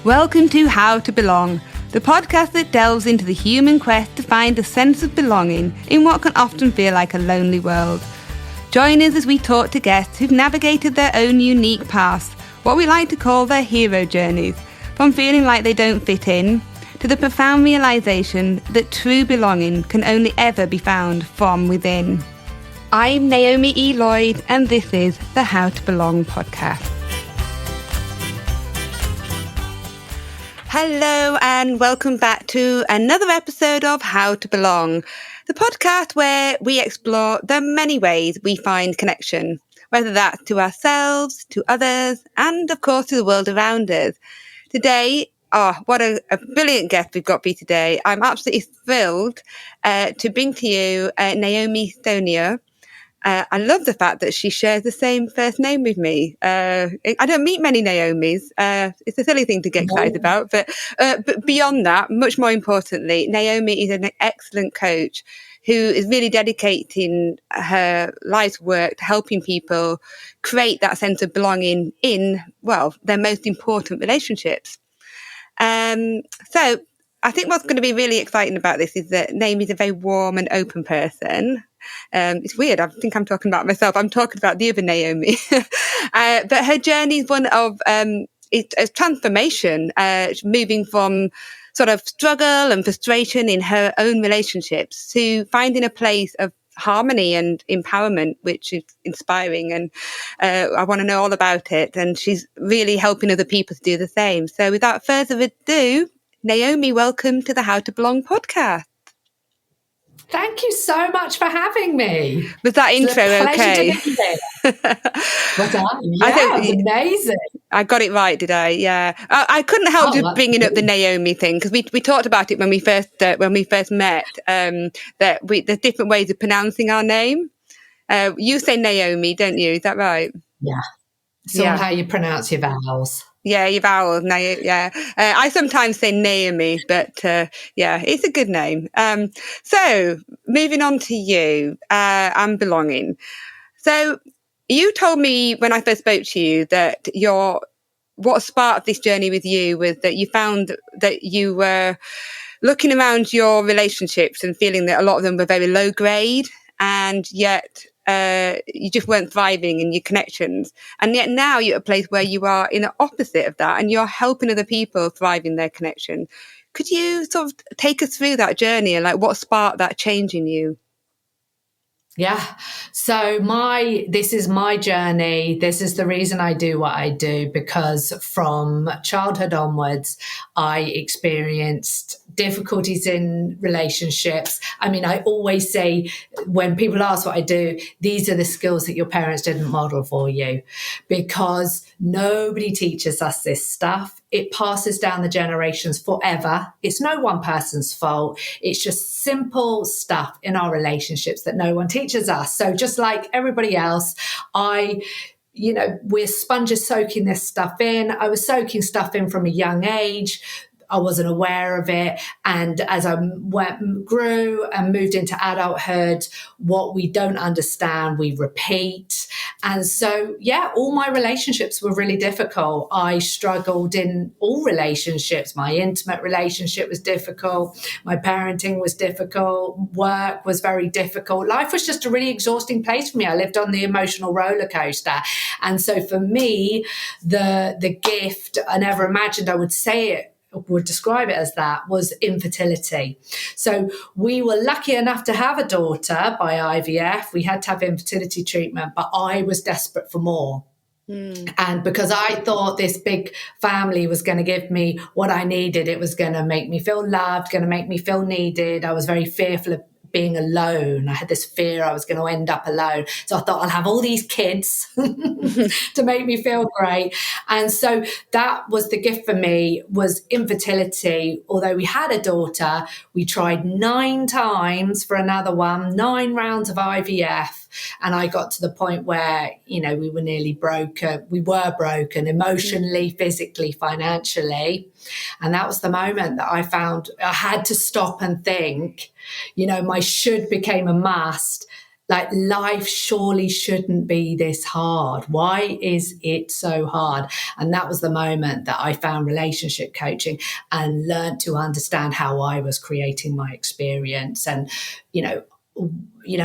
Welcome to How to Belong, the podcast that delves into the human quest to find a sense of belonging in what can often feel like a lonely world. Join us as we talk to guests who've navigated their own unique paths, what we like to call their hero journeys, from feeling like they don't fit in, to the profound realisation that true belonging can only ever be found from within. I'm Naomi E. Lloyd, and this is the How to Belong podcast. Hello and welcome back to another episode of How to Belong, the podcast where we explore the many ways we find connection, whether that's to ourselves, to others, and of course to the world around us. Today, what a brilliant guest we've got for you today. I'm absolutely thrilled to bring to you Naomi Stonier. I love the fact that she shares the same first name with me. I don't meet many Naomis. It's a silly thing to get excited about. But beyond that, much more importantly, Naomi is an excellent coach who is really dedicating her life's work to helping people create that sense of belonging in, well, their most important relationships. So I think what's going to be really exciting about this is that Naomi's a very warm and open person. It's weird. I think I'm talking about myself. I'm talking about the other Naomi. But her journey is one of it's a transformation, moving from sort of struggle and frustration in her own relationships to finding a place of harmony and empowerment, which is inspiring. And I want to know all about it. And she's really helping other people to do the same. So without further ado, Naomi, welcome to the How to Belong podcast. Thank you so much for having me. Was that intro okay? Was that? Yeah, it was amazing. I got it right, did I? Yeah. I couldn't help just bringing up the Naomi thing because we talked about it when we first met. That there's different ways of pronouncing our name. You say Naomi, don't you? Is that right? Yeah. It's all how you pronounce your vowels. Yeah, your vowels. Yeah. I sometimes say Naomi, but yeah, it's a good name. So moving on to you and belonging. So you told me when I first spoke to you that what sparked this journey with you was that you found that you were looking around your relationships and feeling that a lot of them were very low grade, and yet you just weren't thriving in your connections. And yet now you're at a place where you are in the opposite of that and you're helping other people thrive in their connection. Could you sort of take us through that journey and like what sparked that change in you? Yeah. So this is my journey. This is the reason I do what I do, because from childhood onwards, I experienced difficulties in relationships. I mean, I always say when people ask what I do, these are the skills that your parents didn't model for you, because nobody teaches us this stuff. It passes down the generations forever. It's no one person's fault. It's just simple stuff in our relationships that no one teaches us. So just like everybody else, we're sponges soaking this stuff in. I was soaking stuff in from a young age. I wasn't aware of it. And as I grew and moved into adulthood, what we don't understand, we repeat. And so, all my relationships were really difficult. I struggled in all relationships. My intimate relationship was difficult. My parenting was difficult. Work was very difficult. Life was just a really exhausting place for me. I lived on the emotional roller coaster. And so for me, the gift, I never imagined I would describe it as that, was infertility. So we were lucky enough to have a daughter by IVF. We had to have infertility treatment, but I was desperate for more. And because I thought this big family was going to give me what I needed, it was going to make me feel loved, going to make me feel needed. I was very fearful of being alone. I had this fear I was going to end up alone. So I thought I'll have all these kids to make me feel great. And so that was the gift for me, was infertility. Although we had a daughter, we tried 9 times for another one, 9 rounds of IVF. And I got to the point where, we were nearly broken. We were broken emotionally, physically, financially. And that was the moment that I found I had to stop and think, my should became a must. Like, life surely shouldn't be this hard. Why is it so hard? And that was the moment that I found relationship coaching and learned to understand how I was creating my experience, and,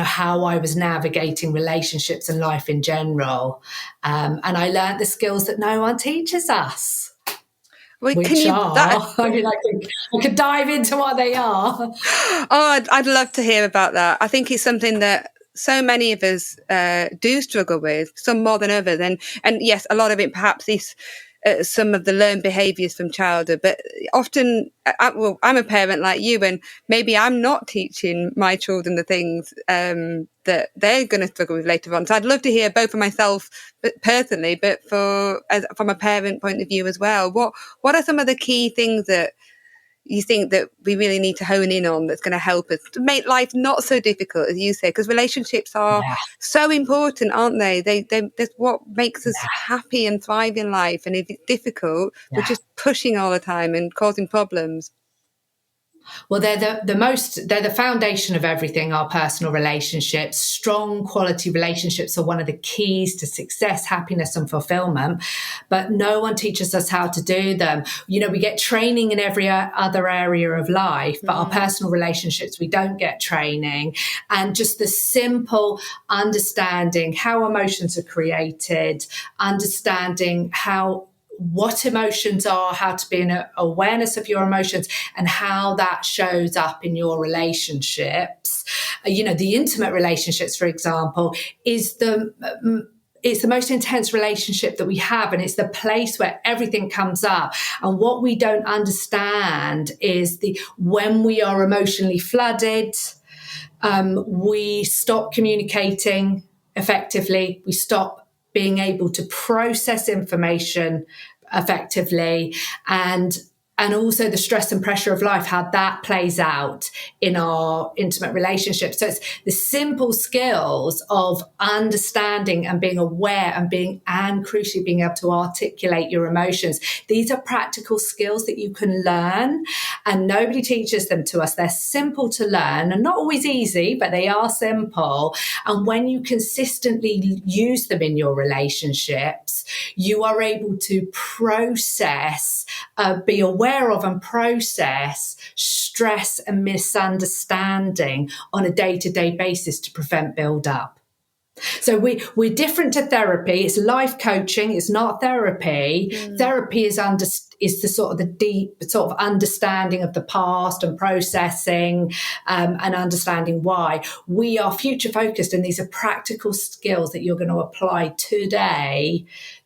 how I was navigating relationships and life in general. And I learned the skills that no one teaches us. Well, Which are, I mean, I could dive into what they are. Oh, I'd love to hear about that. I think it's something that so many of us do struggle with, some more than others. And yes, a lot of it perhaps is some of the learned behaviours from childhood. But often, I'm a parent like you, and maybe I'm not teaching my children the things that they're going to struggle with later on. So I'd love to hear both for myself personally, but from a parent point of view as well. What are some of the key things that you think that we really need to hone in on that's going to help us to make life not so difficult, as you say, because relationships are so important, aren't they? That's what makes us happy and thrive in life. And if it's difficult, we're just pushing all the time and causing problems. Well, they're they're the foundation of everything, our personal relationships. Strong quality relationships are one of the keys to success, happiness, and fulfillment. But no one teaches us how to do them. We get training in every other area of life, but our personal relationships, we don't get training. And just the simple understanding how emotions are created, understanding what emotions are, how to be in awareness of your emotions, and how that shows up in your relationships. The intimate relationships, for example, it's the most intense relationship that we have, and it's the place where everything comes up. And what we don't understand is when we are emotionally flooded, we stop communicating effectively. We stop being able to process information effectively, and also the stress and pressure of life, how that plays out in our intimate relationships. So it's the simple skills of understanding and being aware and crucially being able to articulate your emotions. These are practical skills that you can learn, and nobody teaches them to us. They're simple to learn and not always easy, but they are simple. And when you consistently use them in your relationships, you are able to process, be aware of and process stress and misunderstanding on a day-to-day basis to prevent build-up. So we're different to therapy. It's life coaching. It's not therapy. Therapy is the deep sort of understanding of the past and processing and understanding why. We are future focused, and these are practical skills that you're going to apply today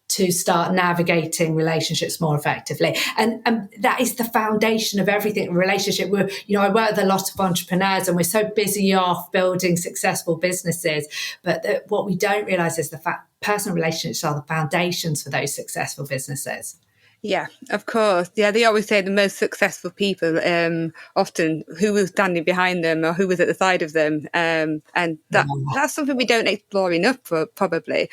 to start navigating relationships more effectively. And that is the foundation of everything in relationship. I work with a lot of entrepreneurs, and we're so busy off building successful businesses. But what we don't realize is the fact personal relationships are the foundations for those successful businesses. Yeah, of course. Yeah, they always say the most successful people, often who was standing behind them or who was at the side of them. And that's something we don't explore enough, probably.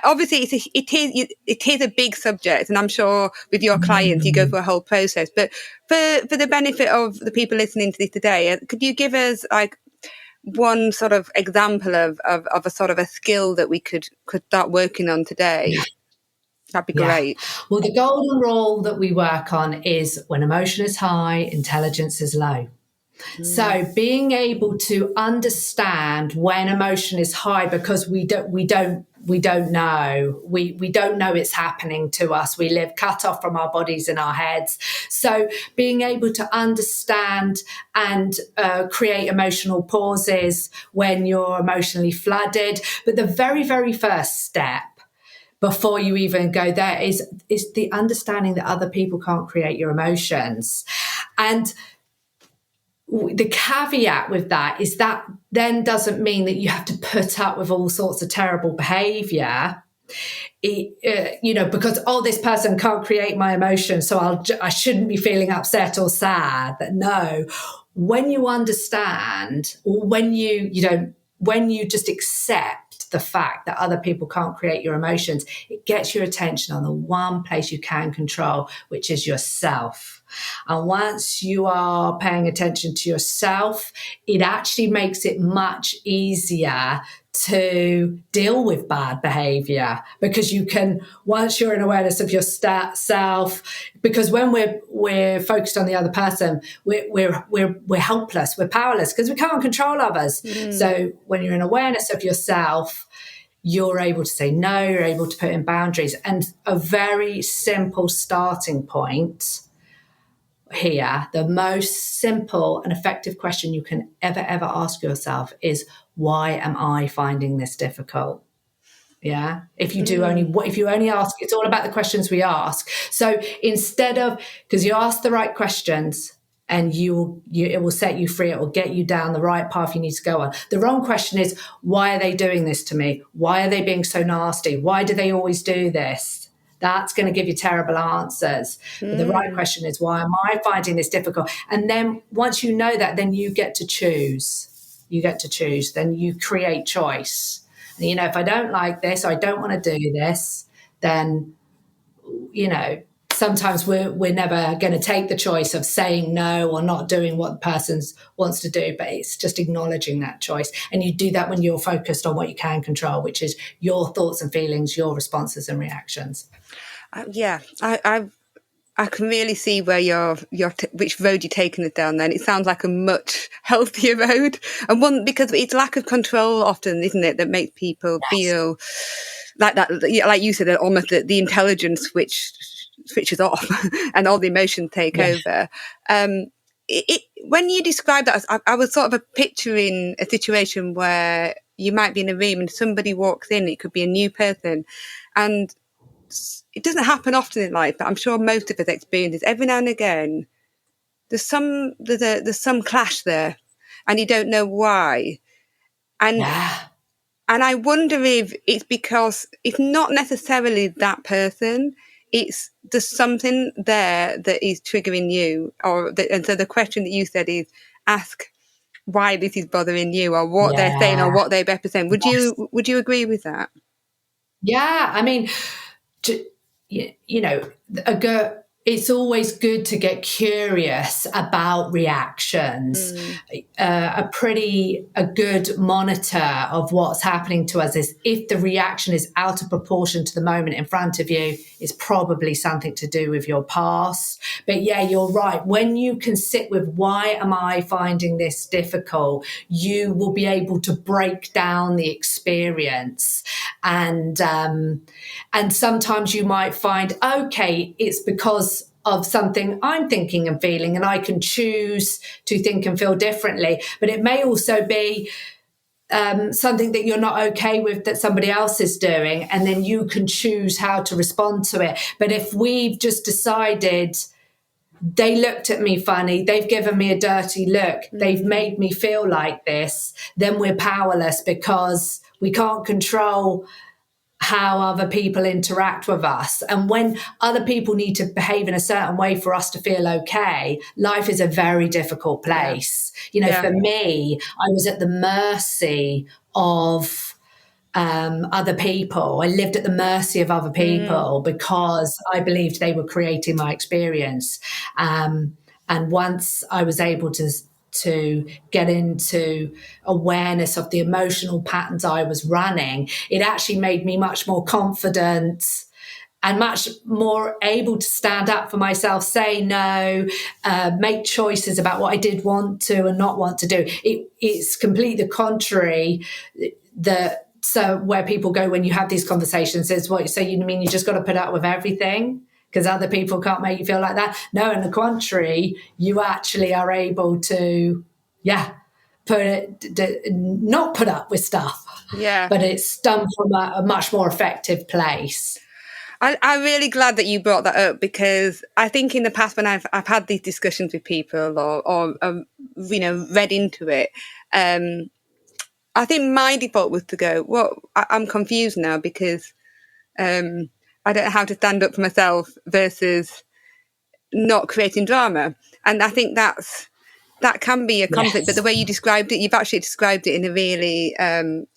Obviously, it is a big subject, and I'm sure with your clients you go through a whole process. But for the benefit of the people listening to this today, could you give us one sort of example of a sort of a skill that we could start working on today? That'd be great. Well, the golden rule that we work on is when emotion is high, intelligence is low. So being able to understand when emotion is high, because we don't know. We don't know it's happening to us. We live cut off from our bodies and our heads. So being able to understand and create emotional pauses when you're emotionally flooded. But the very, very first step before you even go there is the understanding that other people can't create your emotions. And the caveat with that is that then doesn't mean that you have to put up with all sorts of terrible behavior, because, this person can't create my emotions, so I shouldn't be feeling upset or sad. But no, when you understand, or when you just accept the fact that other people can't create your emotions, it gets your attention on the one place you can control, which is yourself. And once you are paying attention to yourself, it actually makes it much easier to deal with bad behavior, because you can, once you're in awareness of your self, because when we're focused on the other person, we're helpless, we're powerless, because we can't control others. So when you're in awareness of yourself, you're able to say no, you're able to put in boundaries. And a very simple starting point here, the most simple and effective question you can ever ask yourself is, why am I finding this difficult? Yeah. If you only ask, it's all about the questions we ask. So instead of, because you ask the right questions, and it will set you free. It will get you down the right path you need to go on. The wrong question is, why are they doing this to me? Why are they being so nasty? Why do they always do this? That's going to give you terrible answers. But the right question is, why am I finding this difficult? And then once you know that, then you get to choose. You get to choose. Then you create choice. And, if I don't like this, or I don't want to do this, then, sometimes we're never going to take the choice of saying no or not doing what the person wants to do, but it's just acknowledging that choice. And you do that when you're focused on what you can control, which is your thoughts and feelings, your responses and reactions. I can really see where which road you're taking it down. Then it sounds like a much healthier road, and one, because it's lack of control often, isn't it, that makes people feel like that, like you said, almost the intelligence switches off and all the emotions take over. When you describe that, I was sort of picturing a situation where you might be in a room and somebody walks in. It could be a new person, and it doesn't happen often in life, but I'm sure most of us experience this. Every now and again, there's some clash there, and you don't know why. And I wonder if it's because it's not necessarily that person. There's something there that is triggering you, and so the question that you said is, ask why this is bothering you, or what they're saying, or what they represent. Would you agree with that? Yeah, I mean, it's always good to get curious about reactions. A good monitor of what's happening to us is, if the reaction is out of proportion to the moment in front of you, it's probably something to do with your past. But yeah, you're right. When you can sit with, why am I finding this difficult, you will be able to break down the experience. And sometimes you might find, okay, it's because of something I'm thinking and feeling, and I can choose to think and feel differently. But it may also be something that you're not okay with that somebody else is doing, and then you can choose how to respond to it. But if we've just decided, they looked at me funny, they've given me a dirty look, they've made me feel like this, then we're powerless, because we can't control how other people interact with us. And when other people need to behave in a certain way for us to feel okay, life is a very difficult place. For me, I was at the mercy of other people. I lived at the mercy of other people because I believed they were creating my experience. And once I was able to get into awareness of the emotional patterns I was running, it actually made me much more confident and much more able to stand up for myself, say no, make choices about what I did want to and not want to do. It's completely the contrary. So where people go when you have these conversations is, what, so you mean you just got to put up with everything because other people can't make you feel like that? No, on the contrary, you actually are able to, not put up with stuff. Yeah. But it's done from a much more effective place. I'm really glad that you brought that up, because I think in the past when I've had these discussions with people or read into it, I think my default was to go, well, I'm confused now, because I don't know how to stand up for myself versus not creating drama. And I think that can be a conflict. Yes. But the way you described it, you've actually described it in a really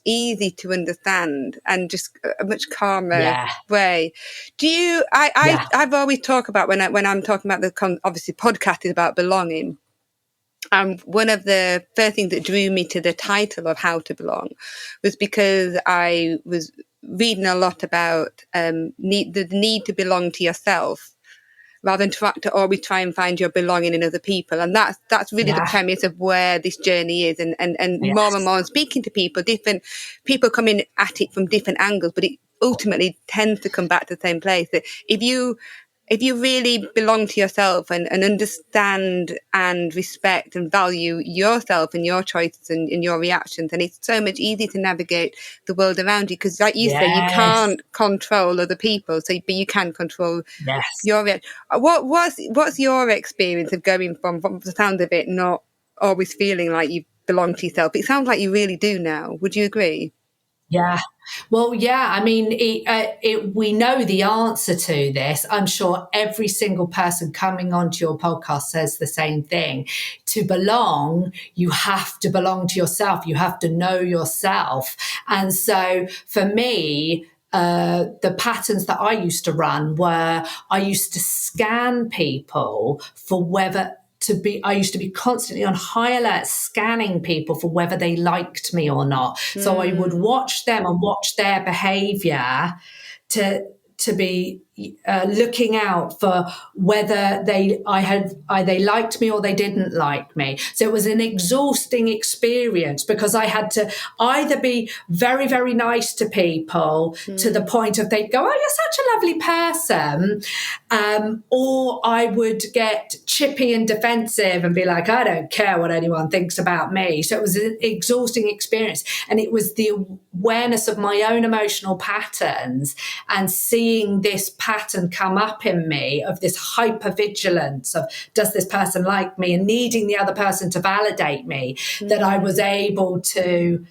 easy to understand and just a much calmer way. Do you? I've always talk about when I'm talking about obviously podcast is about belonging. One of the first things that drew me to the title of How to Belong was because I was reading a lot about the need to belong to yourself, rather than to always try and find your belonging in other people. And that's really the Yeah. premise of where this journey is. And more and Yes. more I'm speaking to people, different people coming at it from different angles, but it ultimately tends to come back to the same place. That if you really belong to yourself and understand and respect and value yourself and your choices and your reactions, and it's so much easier to navigate the world around you. Because like you say, you Yes. can't control other people, but you can control Yes. your reaction. What's your experience of going from the sound of it, not always feeling like you belong to yourself? It sounds like you really do now. Would you agree? Yeah. Well, yeah. I mean, we know the answer to this. I'm sure every single person coming onto your podcast says the same thing. To belong, you have to belong to yourself. You have to know yourself. And so for me, the patterns that I used to run were I used to scan people for whether I used to be constantly on high alert scanning people for whether they liked me or not. So I would watch them and watch their behavior to be looking out for whether they liked me or they didn't like me. So it was an exhausting experience because I had to either be very, very nice to people to the point of they'd go, "Oh, you're such a lovely person," or I would get chippy and defensive and be like, "I don't care what anyone thinks about me." So it was an exhausting experience, and it was the awareness of my own emotional patterns and seeing this pattern come up in me of this hypervigilance of, does this person like me, and needing the other person to validate me, that I was able to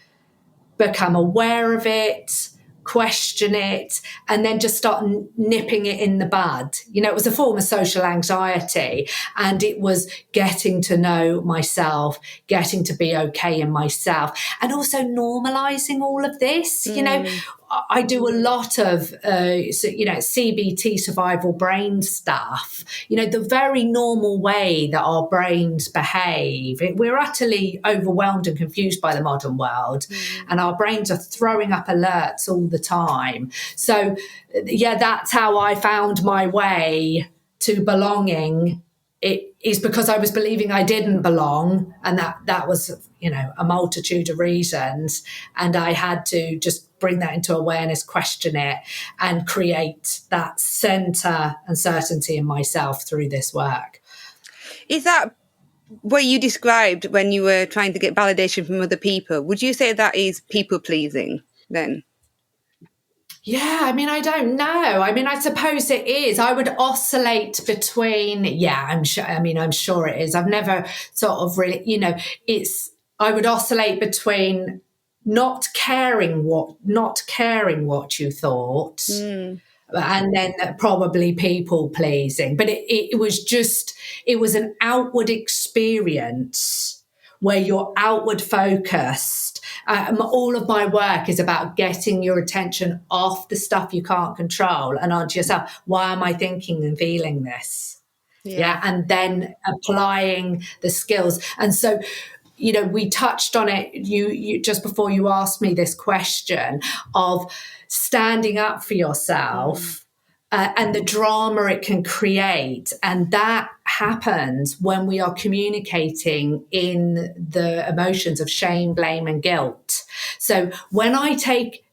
become aware of it, question it, and then just start nipping it in the bud. It was a form of social anxiety, and it was getting to know myself, getting to be okay in myself, and also normalizing all of this. I do a lot of, CBT, survival brain stuff, the very normal way that our brains behave. We're utterly overwhelmed and confused by the modern world, and our brains are throwing up alerts all the time. So, yeah, that's how I found my way to belonging. It is because I was believing I didn't belong, and that was, a multitude of reasons. And I had to just bring that into awareness, question it, and create that center and certainty in myself through this work. Is that what you described when you were trying to get validation from other people? Would you say that is people pleasing then? Yeah, I mean, I don't know. I mean, I suppose it is. I would oscillate between, I'm sure, I'm sure it is. I've never sort of really, I would oscillate between not caring what you thought, and then probably people pleasing. But it was an outward experience where you're outward focused. All of my work is about getting your attention off the stuff you can't control and onto yourself. Why am I thinking and feeling this? Yeah. And then applying the skills. And so, we touched on it, you just before you asked me this question of standing up for yourself. And the drama it can create. And that happens when we are communicating in the emotions of shame, blame, and guilt. So when I take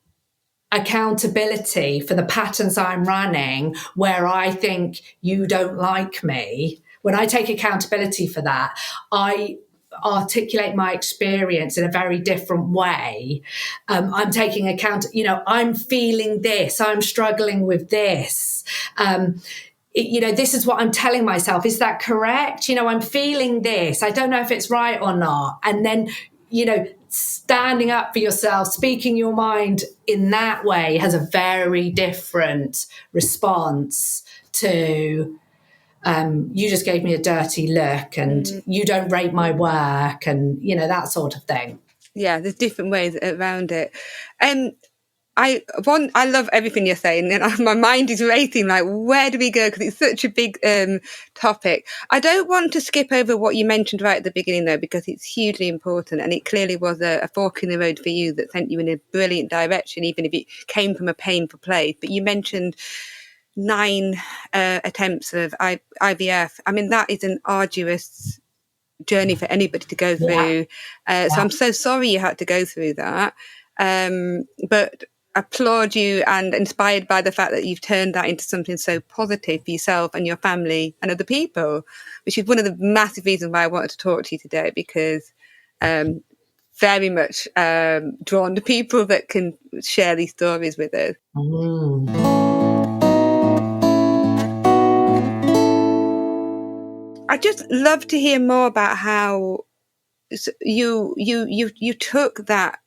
accountability for the patterns I'm running, where I think you don't like me, when I take accountability for that, I articulate my experience in a very different way. I'm taking account, I'm feeling this, I'm struggling with this. This is what I'm telling myself. Is that correct? I'm feeling this. I don't know if it's right or not. And then, standing up for yourself, speaking your mind in that way has a very different response to you just gave me a dirty look and you don't rate my work and, that sort of thing. Yeah, there's different ways around it. I love everything you're saying, and my mind is racing. Like, where do we go? Because it's such a big topic. I don't want to skip over what you mentioned right at the beginning, though, because it's hugely important, and it clearly was a fork in the road for you that sent you in a brilliant direction, even if it came from a painful place. But you mentioned 9 attempts of IVF. I mean, that is an arduous journey for anybody to go through. So I'm so sorry you had to go through that. But applaud you and inspired by the fact that you've turned that into something so positive for yourself and your family and other people, which is one of the massive reasons why I wanted to talk to you today, because very much drawn to people that can share these stories with us. I'd just love to hear more about how you took that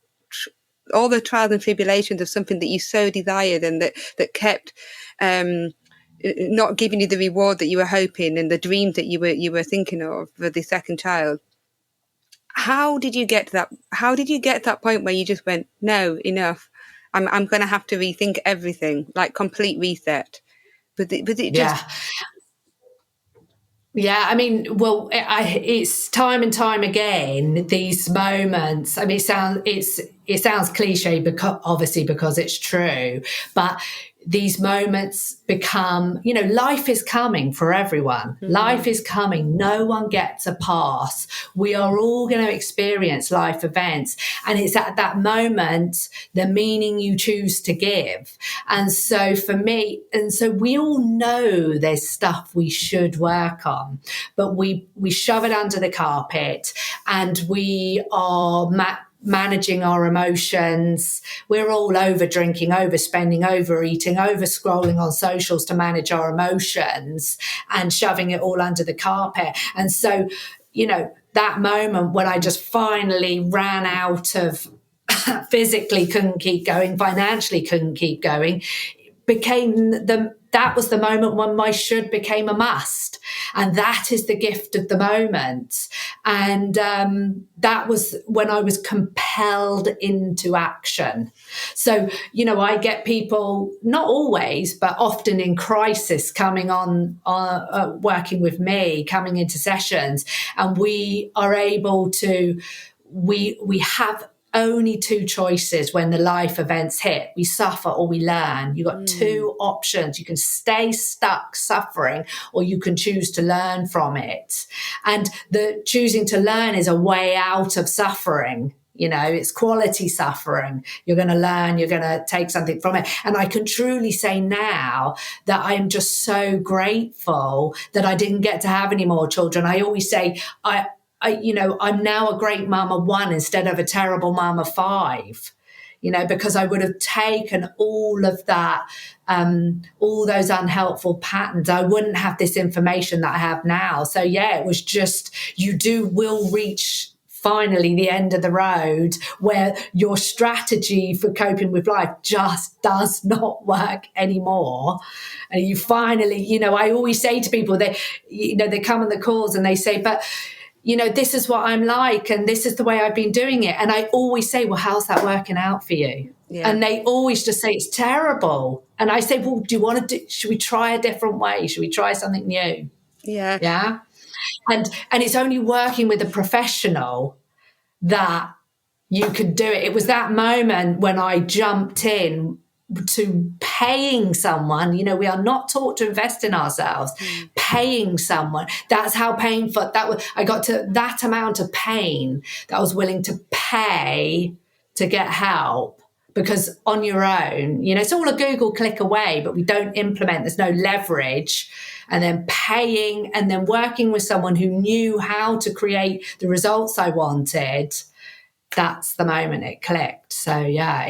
all the trials and tribulations of something that you so desired and that kept not giving you the reward that you were hoping and the dreams that you were thinking of for the second child. How did you get to that? How did you get to that point where you just went, no, enough? I'm going to have to rethink everything, like complete reset. Was it just? Yeah, I mean, well, it's time and time again these moments. I mean, it sounds cliche because obviously because it's true, but these moments become, life is coming for everyone. Life is coming. No one gets a pass. We are all going to experience life events. And it's at that moment, the meaning you choose to give. And so for me, and so we all know there's stuff we should work on, but we shove it under the carpet and we are managing our emotions. We're all over drinking, overspending, overeating, over scrolling on socials to manage our emotions and shoving it all under the carpet. And so, that moment when I just finally ran out of physically couldn't keep going, financially couldn't keep going, that was the moment when my should became a must. And that is the gift of the moment. And that was when I was compelled into action. So, I get people, not always, but often in crisis, coming on, working with me, coming into sessions, and we are able to, we have only 2 choices when the life events hit. We suffer or we learn. You've got 2 options. You can stay stuck suffering or you can choose to learn from it. And the choosing to learn is a way out of suffering. It's quality suffering. You're going to learn, you're going to take something from it. And I can truly say now that I am just so grateful that I didn't get to have any more children. I always say, I'm now a great mum of 1 instead of a terrible mum of 5, because I would have taken all of that, all those unhelpful patterns. I wouldn't have this information that I have now. So yeah, it was just, will reach finally the end of the road where your strategy for coping with life just does not work anymore. And you finally, I always say to people, they come on the calls and they say, but this is what I'm like and this is the way I've been doing it. And I always say, well, how's that working out for you? Yeah. And they always just say, it's terrible. And I say, well, should we try a different way? Should we try something new? Yeah. Yeah. And it's only working with a professional that you could do it. It was that moment when I jumped in to paying someone. We are not taught to invest in ourselves. Paying someone, that's how painful that was. I got to that amount of pain that I was willing to pay to get help, because on your own, it's all a Google click away, but we don't implement. There's no leverage. And then paying and then working with someone who knew how to create the results I wanted. That's the moment it clicked. So yeah,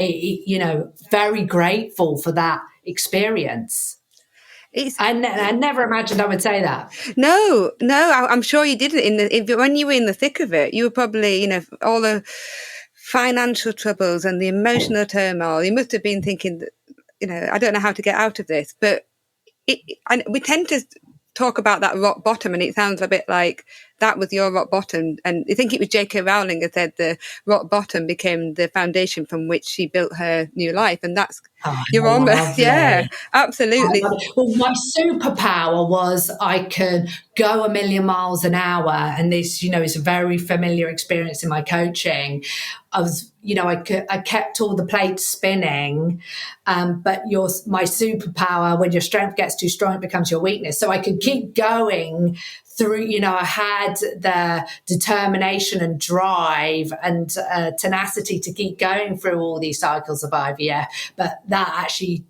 very grateful for that experience. I never imagined I would say that. No, I'm sure you didn't. When you were in the thick of it, you were probably, all the financial troubles and the emotional turmoil. You must have been thinking that, I don't know how to get out of this. But we tend to talk about that rock bottom, and it sounds a bit like that was your rock bottom. And I think it was J.K. Rowling who said the rock bottom became the foundation from which she built her new life. And that's, you're almost, yeah, absolutely. Well, my superpower was I could go 1,000,000 miles an hour. And this, is a very familiar experience in my coaching. I kept all the plates spinning, but my superpower, when your strength gets too strong, it becomes your weakness. So I could keep going through, I had the determination and drive and tenacity to keep going through all these cycles of IVF, but that actually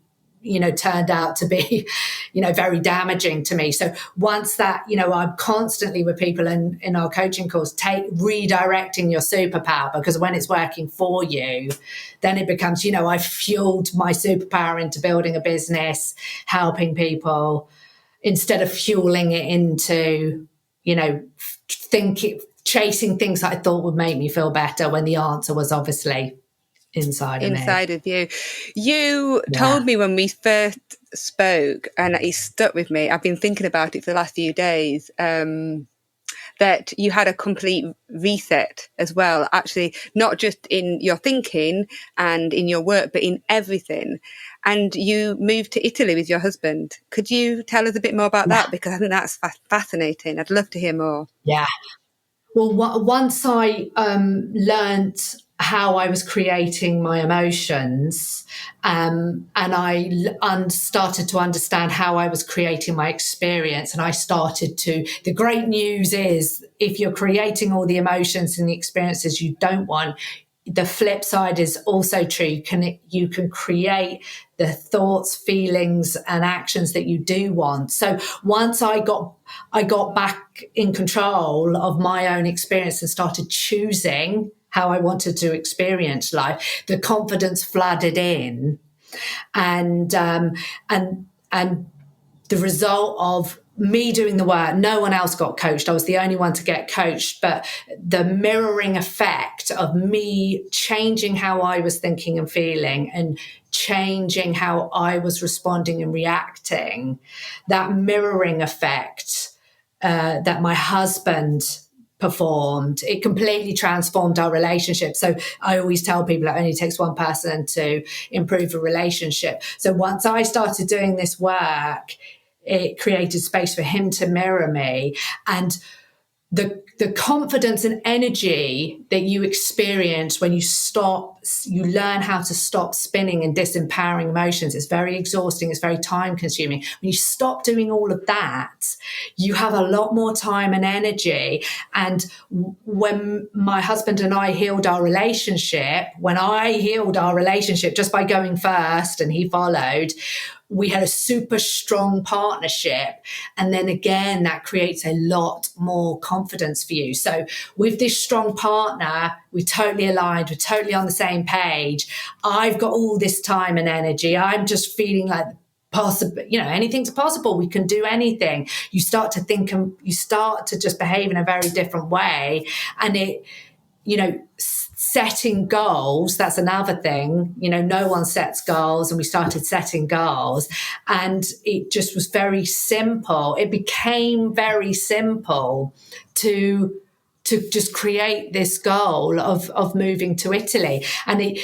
turned out to be, very damaging to me. So once that, I'm constantly with people in our coaching course, redirecting your superpower, because when it's working for you, then it becomes, I've fueled my superpower into building a business, helping people, instead of fueling it into, chasing things that I thought would make me feel better, when the answer was obviously inside of you. You told me when we first spoke, and it stuck with me, I've been thinking about it for the last few days, that you had a complete reset as well, actually, not just in your thinking and in your work, but in everything. And you moved to Italy with your husband. Could you tell us a bit more about that? Because I think that's fascinating. I'd love to hear more. Yeah. Well, once I learnt how I was creating my emotions, and I started to understand how I was creating my experience, and I started to, the great news is, if you're creating all the emotions and the experiences you don't want, the flip side is also true. You can create the thoughts, feelings, and actions that you do want. So once I got back in control of my own experience and started choosing how I wanted to experience life, the confidence flooded in, and the result of me doing the work, no one else got coached. I was the only one to get coached, but the mirroring effect of me changing how I was thinking and feeling, and changing how I was responding and reacting, that mirroring effect that my husband performed, it completely transformed our relationship. So I always tell people it only takes one person to improve a relationship. So once I started doing this work, it created space for him to mirror me. And the confidence and energy that you experience when you learn how to stop spinning in disempowering emotions. It's very exhausting. It's very time consuming. When you stop doing all of that, you have a lot more time and energy. And when my husband and I healed our relationship, just by going first and he followed, we had a super strong partnership. And then again, that creates a lot more confidence for you. So with this strong partner, we're totally aligned. We're totally on the same page. I've got all this time and energy. I'm just feeling like possible, anything's possible. We can do anything. You start to think, and you start to just behave in a very different way. And it, setting goals, that's another thing. No one sets goals, and we started setting goals, and it just was very simple. It became very simple to just create this goal of moving to Italy. And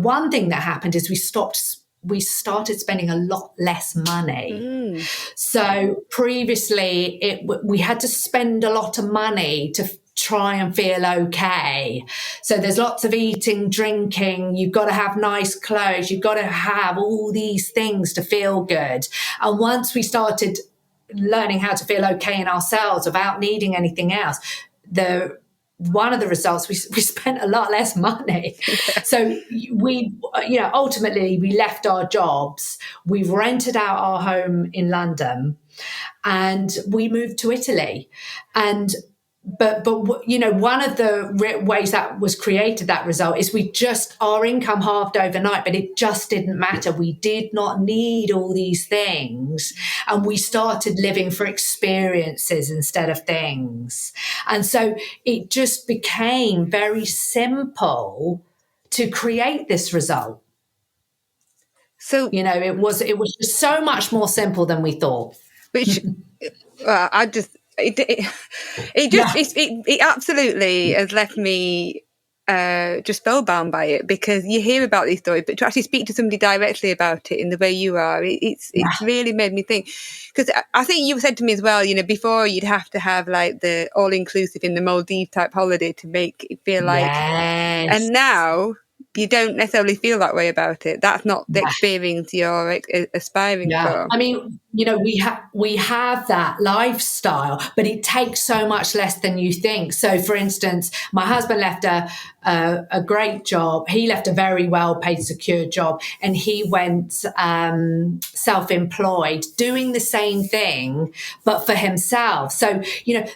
one thing that happened is we started spending a lot less money. So previously we had to spend a lot of money to try and feel okay. So there's lots of eating, drinking, you've got to have nice clothes, you've got to have all these things to feel good. And once we started learning how to feel okay in ourselves without needing anything else, one of the results, we spent a lot less money. So we, ultimately we left our jobs, we rented out our home in London, and we moved to Italy. And But one of the ways that was created, that result, is our income halved overnight, but it just didn't matter. We did not need all these things, and we started living for experiences instead of things. And so it just became very simple to create this result. So, it was just so much more simple than we thought. Which It absolutely has left me just spellbound by it, because you hear about these stories, but to actually speak to somebody directly about it in the way you are, it's really made me think. Because I think you said to me as well, before you'd have to have like the all-inclusive in the Maldives type holiday to make it feel like, Yes. and now you don't necessarily feel that way about it. That's not the experience you're aspiring for. I mean, we have that lifestyle, but it takes so much less than you think. So, for instance, my husband left a great job. He left a very well paid, secure job, and he went self-employed, doing the same thing, but for himself. So,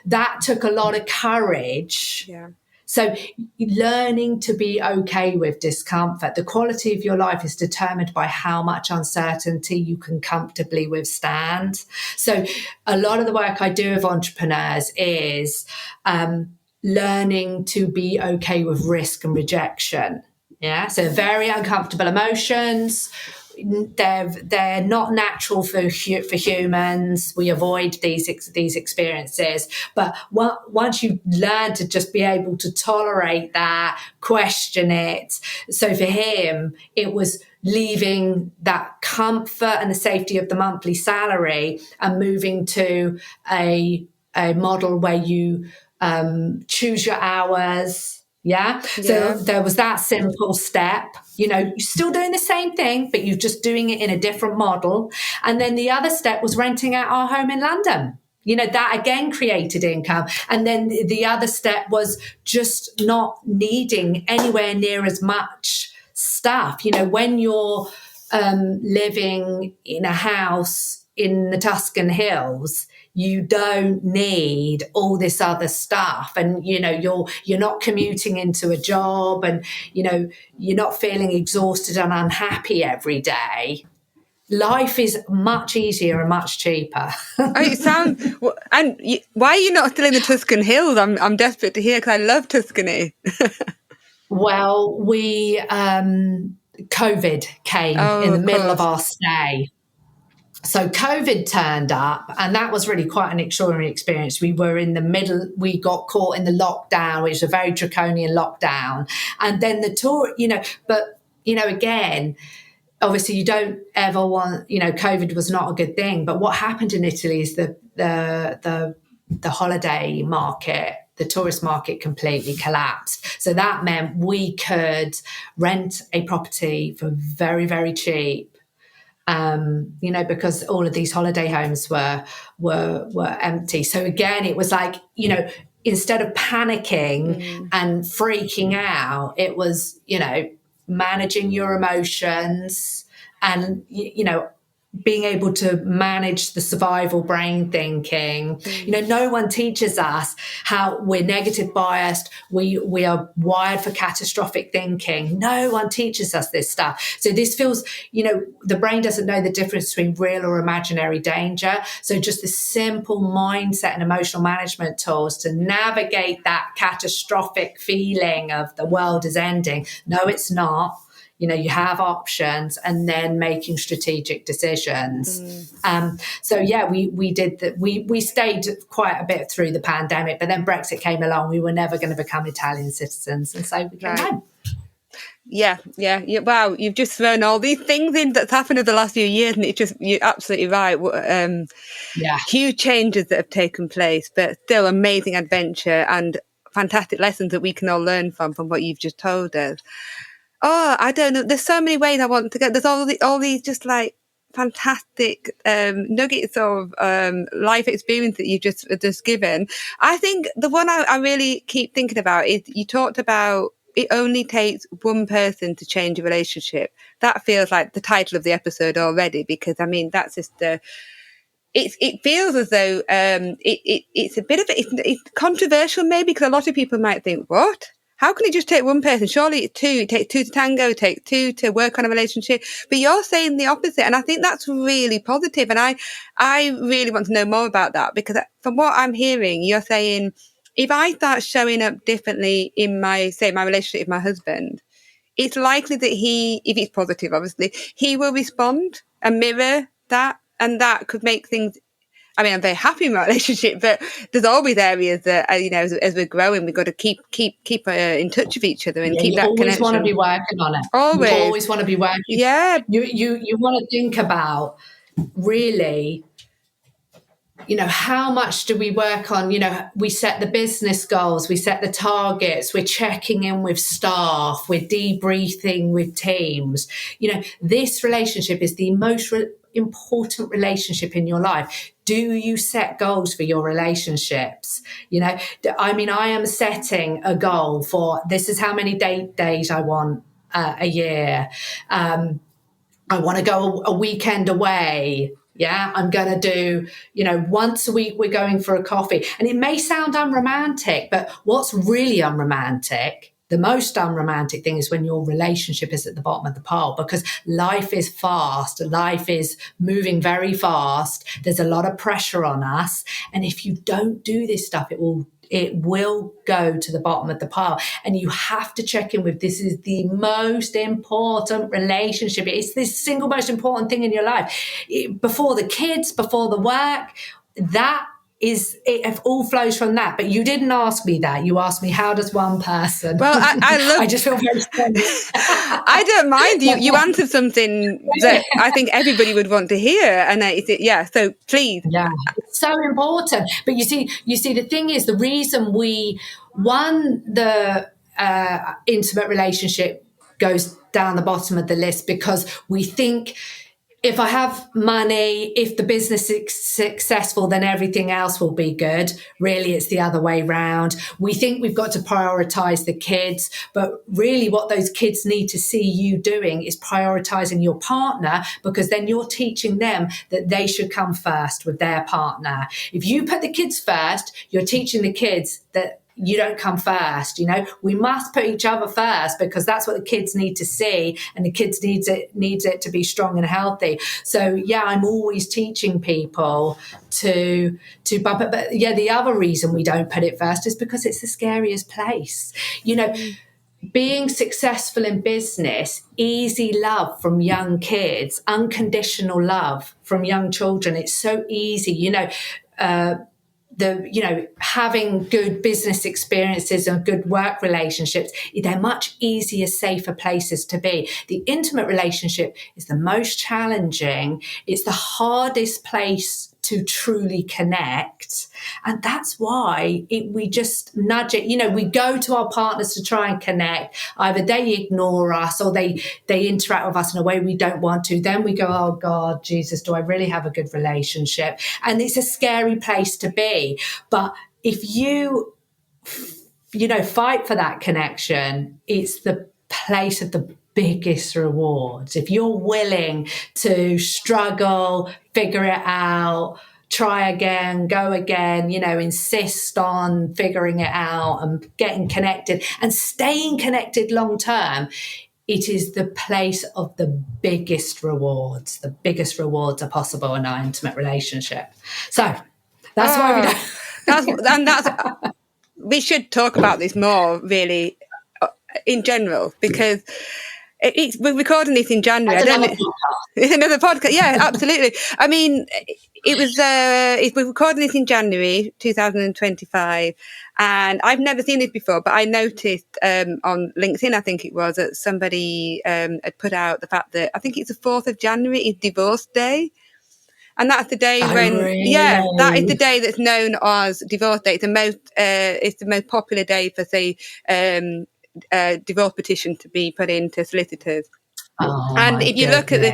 that took a lot of courage. Yeah. So learning to be okay with discomfort. The quality of your life is determined by how much uncertainty you can comfortably withstand. So a lot of the work I do with entrepreneurs is learning to be okay with risk and rejection. Yeah. So very uncomfortable emotions. They're not natural for humans. We avoid these experiences, but once you learn to just be able to tolerate that, question it. So for him, it was leaving that comfort and the safety of the monthly salary and moving to a model where you choose your hours. Yeah. So there was that simple step. You're still doing the same thing, but you're just doing it in a different model. And then the other step was renting out our home in London. That again created income. And then the other step was just not needing anywhere near as much stuff. When you're living in a house in the Tuscan Hills, you don't need all this other stuff, and you're not commuting into a job, and you're not feeling exhausted and unhappy every day. Life is much easier and much cheaper. It sounds. And why are you not still in the Tuscan Hills? I'm desperate to hear, because I love Tuscany. Well, we COVID came in the middle of our stay. So COVID turned up, and that was really quite an extraordinary experience. We were in the middle, we got caught in the lockdown, which was a very draconian lockdown. And then the tour, but, again, obviously you don't ever want, COVID was not a good thing. But what happened in Italy is the holiday market, the tourist market completely collapsed. So that meant we could rent a property for very, very cheap. Because all of these holiday homes were empty. So again, it was like, instead of panicking and freaking out, it was, managing your emotions and, being able to manage the survival brain thinking. No one teaches us how we're negative biased. We are wired for catastrophic thinking. No one teaches us this stuff. So this feels, the brain doesn't know the difference between real or imaginary danger. So just the simple mindset and emotional management tools to navigate that catastrophic feeling of the world is ending. No, it's not. You have options, and then making strategic decisions. So yeah, we did that. We stayed quite a bit through the pandemic, but then Brexit came along. We were never going to become Italian citizens, and so we came home. Yeah. Wow, you've just thrown all these things in that's happened over the last few years, and you're absolutely right. Huge changes that have taken place, but still amazing adventure and fantastic lessons that we can all learn from what you've just told us. Oh, I don't know. There's so many ways I want to go. There's all these just like fantastic nuggets of life experience that you just given. I think the one I really keep thinking about is you talked about it only takes one person to change a relationship. That feels like the title of the episode already, because that's just it feels as though it's a bit of it's controversial maybe, because a lot of people might think, what? How can it just take one person? Surely it's two. It takes two to tango, it takes two to work on a relationship. But you're saying the opposite. And I think that's really positive. And I really want to know more about that, because from what I'm hearing, you're saying, if I start showing up differently in my relationship with my husband, it's likely that if it's positive, obviously, he will respond and mirror that. And that could make things I mean, I'm very happy in my relationship, but there's always areas that, as we're growing, we've got to keep in touch with each other and keep you that always want to be connection. working on it. Always. You always want to be working. Yeah. You want to think about, really, how much do we work on? We set the business goals, we set the targets, we're checking in with staff, we're debriefing with teams. This relationship is the most important relationship in your life. Do you set goals for your relationships? I am setting a goal for, this is how many date days I want a year. I want to go a weekend away. Yeah, I'm going to do, once a week we're going for a coffee. And it may sound unromantic, but what's really unromantic, the most unromantic thing, is when your relationship is at the bottom of the pile, because life is fast. Life is moving very fast. There's a lot of pressure on us. And if you don't do this stuff, it will go to the bottom of the pile. And you have to check in with, this is the most important relationship. It's the single most important thing in your life. Before the kids, before the work, it all flows from that. But you didn't ask me that. You asked me, how does one person? Well, I just feel very strong. I don't mind. You answered something that I think everybody would want to hear. And so please. Yeah, it's so important. But you see, the thing is, the reason the intimate relationship goes down the bottom of the list, because we think, if I have money, if the business is successful, then everything else will be good. Really, it's the other way round. We think we've got to prioritize the kids, but really what those kids need to see you doing is prioritizing your partner, because then you're teaching them that they should come first with their partner. If you put the kids first, you're teaching the kids that you don't come first. We must put each other first, because that's what the kids need to see, and the kids needs it to be strong and healthy. So yeah, I'm always teaching people to but yeah, the other reason we don't put it first is because it's the scariest place. Being successful in business, easy love from young kids, unconditional love from young children. It's so easy, having good business experiences and good work relationships, they're much easier, safer places to be. The intimate relationship is the most challenging. It's the hardest place to truly connect. And that's why we just nudge it. We go to our partners to try and connect. Either they ignore us or they interact with us in a way we don't want to. Then we go, oh God, Jesus, do I really have a good relationship? And it's a scary place to be. But if you fight for that connection, it's the place of the biggest rewards. If you're willing to struggle, figure it out, try again, go again, insist on figuring it out and getting connected and staying connected long term, it is the place of the biggest rewards. The biggest rewards are possible in our intimate relationship. So that's why we don't. We should talk about this more, really, in general, because we're recording this in January. It's another podcast. Yeah, absolutely. I mean, we're recording this in January 2025, and I've never seen this before, but I noticed on LinkedIn, I think it was, that somebody had put out the fact that I think it's the 4th of January is Divorce Day. And that's the day that is the day that's known as Divorce Day. It's the most popular day for, say, divorce petition to be put into solicitors. And if you look at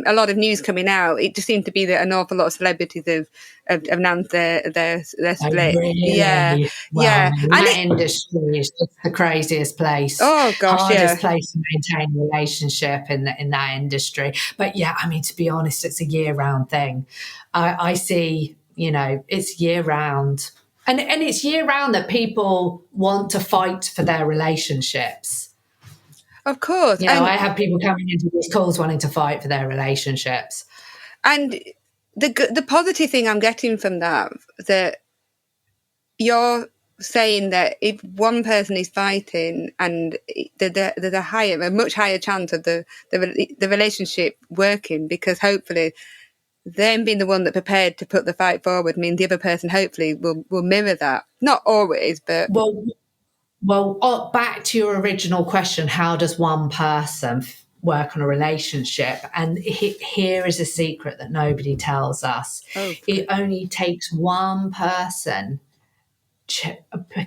a lot of news coming out, it just seems to be that an awful lot of celebrities have announced their split. Really? Yeah, well, yeah. That industry is just the craziest place. Oh gosh, hardest place to maintain a relationship in that industry. But yeah, to be honest, it's a year-round thing. I see, it's year-round, and it's year-round that people want to fight for their relationships. Of course. I have people coming into these calls wanting to fight for their relationships. And the positive thing I'm getting from that you're saying that if one person is fighting, and there's a much higher chance of the relationship working, because hopefully them being the one that prepared to put the fight forward means the other person hopefully will mirror that. Not always, but Well, back to your original question, how does one person work on a relationship? And here is a secret that nobody tells us. It only takes one person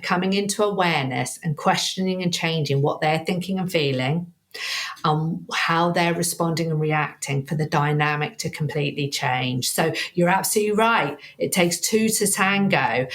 coming into awareness and questioning and changing what they're thinking and feeling, how they're responding and reacting for the dynamic to completely change. So you're absolutely right. It takes two to tango.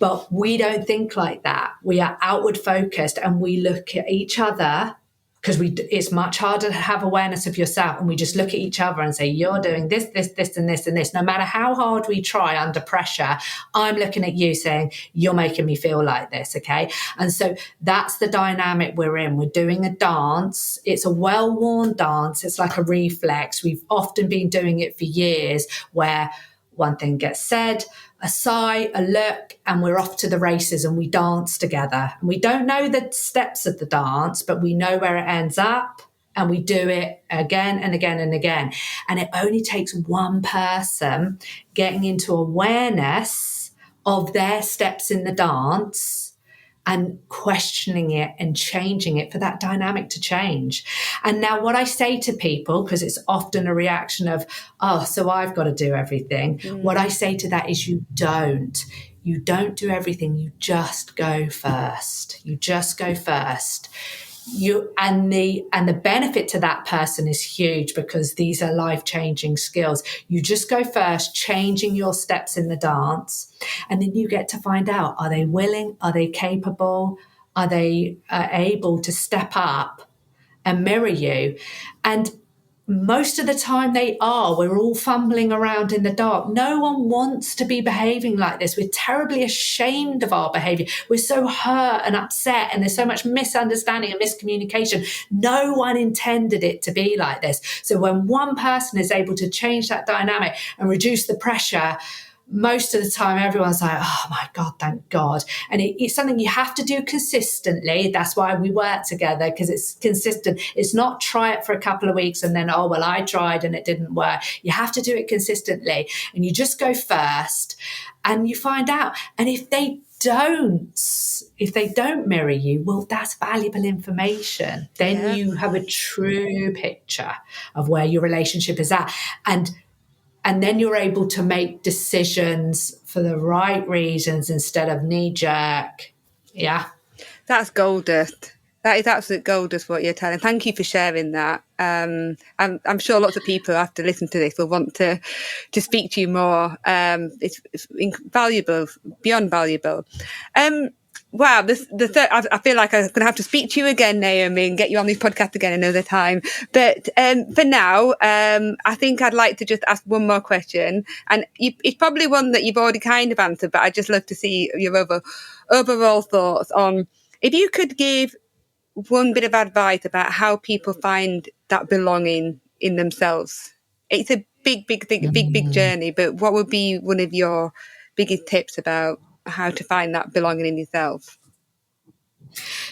But we don't think like that. We are outward focused and we look at each other because it's much harder to have awareness of yourself. And we just look at each other and say, you're doing this, this, this, and this, and this. No matter how hard we try under pressure, I'm looking at you saying, you're making me feel like this. Okay. And so that's the dynamic we're in. We're doing a dance. It's a well-worn dance. It's like a reflex. We've often been doing it for years where one thing gets said, a sigh, a look, and we're off to the races and we dance together. And we don't know the steps of the dance, but we know where it ends up and we do it again and again and again. And it only takes one person getting into awareness of their steps in the dance and questioning it and changing it for that dynamic to change. And now what I say to people, because it's often a reaction of, oh, so I've got to do everything. What I say to that is you don't do everything. You just go first. You just go first. And the benefit to that person is huge because these are life-changing skills. You just go first, changing your steps in the dance, and then you get to find out, are they willing? Are they capable? Are they able to step up and mirror you? And most of the time they are. We're all fumbling around in the dark. No one wants to be behaving like this. We're terribly ashamed of our behavior. We're so hurt and upset, and there's so much misunderstanding and miscommunication. No one intended it to be like this. So when one person is able to change that dynamic and reduce the pressure, most of the time everyone's like, oh my God, thank God. And it's something you have to do consistently. That's why we work together, because it's consistent. It's not try it for a couple of weeks and then, oh, well, I tried and it didn't work. You have to do it consistently, and you just go first and you find out. And if they don't mirror you, well, that's valuable information. Then you have a true picture of where your relationship is at. And then you're able to make decisions for the right reasons instead of knee-jerk. Yeah. That's gold dust. That is absolute gold dust, what you're telling. Thank you for sharing that. I'm sure lots of people after listening to this will want to speak to you more. It's valuable, beyond valuable. Wow, the third. I feel like I'm going to have to speak to you again, Naomi, and get you on this podcast again another time. But for now, I think I'd like to just ask one more question, and it's probably one that you've already kind of answered, but I'd just love to see your overall thoughts on if you could give one bit of advice about how people find that belonging in themselves. It's a big journey, but what would be one of your biggest tips about how to find that belonging in yourself?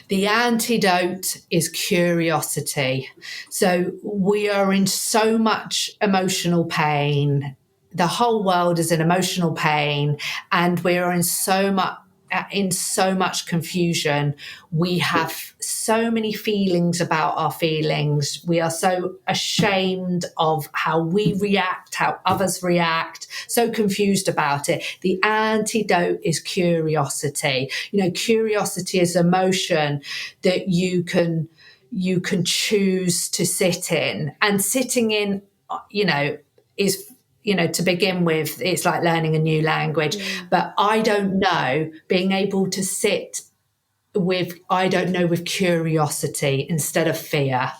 The antidote is curiosity. So we are in so much emotional pain. The whole world is in emotional pain, and we are in so much confusion. We have so many feelings about our feelings. We are so ashamed of how we react, how others react, so confused about it. The antidote is curiosity. Curiosity is emotion that you can choose to sit in. And sitting in, is, to begin with, it's like learning a new language. But I don't know, being able to sit with curiosity instead of fear.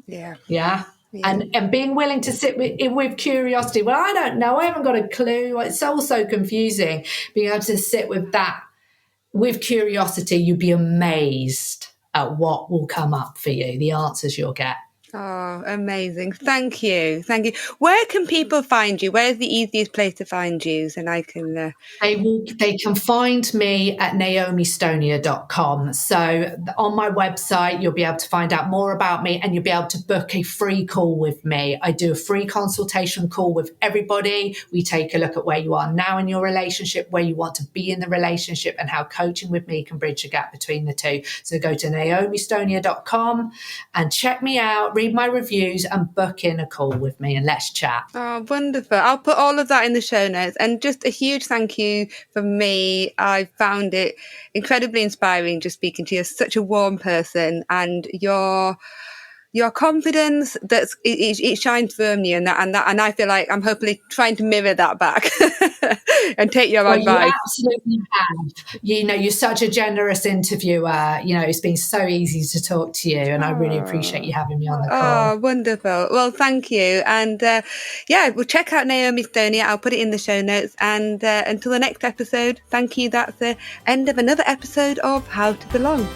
Yeah. And being willing to sit with curiosity. Well, I don't know. I haven't got a clue. It's so confusing. Being able to sit with that, with curiosity, you'd be amazed at what will come up for you, the answers you'll get. Oh, amazing. Thank you. Thank you. Where can people find you? Where's the easiest place to find you? And I can... They can find me at naomistonier.com. So on my website, you'll be able to find out more about me, and you'll be able to book a free call with me. I do a free consultation call with everybody. We take a look at where you are now in your relationship, where you want to be in the relationship, and how coaching with me can bridge the gap between the two. So go to naomistonier.com and check me out, read my reviews, and book in a call with me, and let's chat. Oh, wonderful. I'll put all of that in the show notes. And just a huge thank you from me. I found it incredibly inspiring just speaking to you. You're such a warm person, and your confidence, it shines through on you, and I feel like I'm hopefully trying to mirror that back and take your Well, you advice. absolutely have. You're such a generous interviewer. It's been so easy to talk to you, and I really appreciate you having me on the call. Oh, wonderful. Well, thank you. And we'll check out Naomi Stonier. I'll put it in the show notes. And until the next episode, thank you. That's the end of another episode of How to Belong.